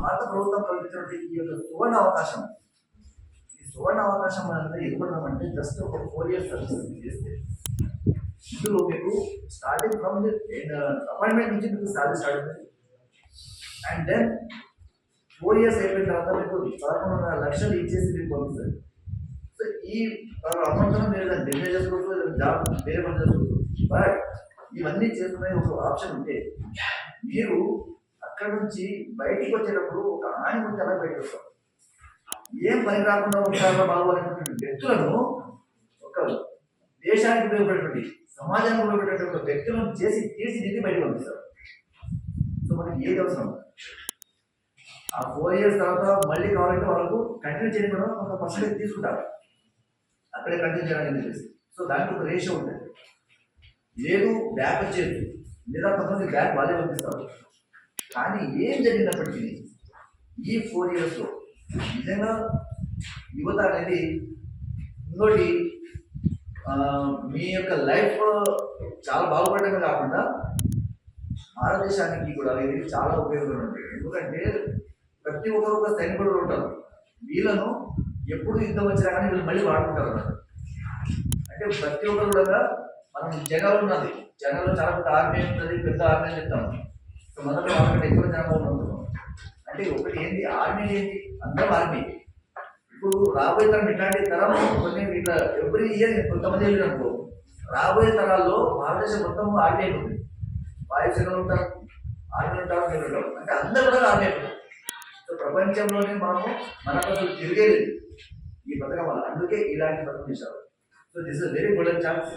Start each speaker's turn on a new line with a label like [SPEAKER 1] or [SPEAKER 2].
[SPEAKER 1] భారత ప్రభుత్వం కల్పించినటువంటి ఈ యొక్క సువర్ణ అవకాశం, ఈ సువర్ణ అవకాశం అనేది ఎదుగుతున్నాం అంటే జస్ట్ ఒక 4 years సర్వీస్ చేస్తే ఇందులో మీకు స్టార్టింగ్ ఫ్రమ్ ది అపాయింట్మెంట్ నుంచి మీకు సాలరీ స్టార్ట్ అవుతుంది. అండ్ దెన్ 4 years అయిపోయిన తర్వాత మీకు 11.5 లక్షలు ఇచ్చేసి మీకు పంపిస్తారు. సో ఈ అమౌంట్ మీరు డిగ్రీ చేసుకోవచ్చు, జాబ్ వేరే పని చేసుకోవచ్చు. బట్ ఇవన్నీ చేసుకునే ఒక ఆప్షన్ ఉంటే మీరు అక్కడ నుంచి బయటికి వచ్చేటప్పుడు ఒక ఆని నుంచి అలా బయటకు వస్తారు. ఏం పని రాకుండా ఉంటారో బాగోలేనటువంటి వ్యక్తులను, ఒక దేశానికి ఉపయోగపడేటువంటి, సమాజానికి ఉపయోగపడేటువంటి ఒక వ్యక్తులను చేసి తీర్చిదిద్ది బయటకు పంపిస్తారు. సో మనకి ఏది అవసరం, ఆ 4 years తర్వాత మళ్ళీ కావాలంటే వాళ్ళకు కంటిన్యూ చేయకుండా కొంత పర్సెంటేజ్ తీసుకుంటారు, అక్కడే కంటిన్యూ చేయడానికి చెప్పేసి. సో దానికి ఒక రేషియో ఉంటుంది. లేదు బ్యాక్ వచ్చేది, లేదా కొంతమంది బ్యాక్ వాళ్ళే పంపిస్తారు. కానీ ఏం జరిగినప్పటికీ ఈ 4 yearsలో నిజంగా యువత అనేది ఇంకోటి మీ యొక్క లైఫ్ చాలా బాగుపడమే కాకుండా భారతదేశానికి కూడా ఇది చాలా ఉపయోగకరంగా ఉంటుంది. ఎందుకంటే ప్రతి ఒక్కరు ఒక సైనికుడు ఉంటారు, వీళ్ళను ఎప్పుడు యుద్ధం వచ్చినా కానీ వీళ్ళు మళ్ళీ వాడుకుంటారు అన్నమాట. అంటే ప్రతి ఒక్కరు కూడా మనం జనాలు ఉన్నది, జనాల్లో చాలా పెద్ద ఆర్మీ ఉంటుంది, పెద్ద ఆర్మీ అని చెప్తాము. సో మొదట వాళ్ళకంటే ఎక్కువ జనాభా ఉంటున్నాం. అంటే ఒకటి ఏంటి, ఆర్మీ ఏంటి, అందరం ఆర్మీ. ఇప్పుడు రాబోయే తరం ఇట్లాంటి తరం కొన్ని ఇట్లా ఎవ్రీ ఇయర్ కొంతమంది వెళ్ళి అనుకో, రాబోయే తరాల్లో భారతదేశం మొత్తం ఆర్మీ ఉంటుంది. వాయుసేనలు ఉంటారు, ఆర్మీ ఉంటారు, మీరు ఉంటారు, అంటే అందరూ కూడా ఆర్మీ ఉంటుంది. సో ప్రపంచంలోనే మనము మనకు అసలు తిరిగేది ఈ పథకం వల్ల, అందుకే ఇలాంటి పథకం చేశారు. So this is very good chance.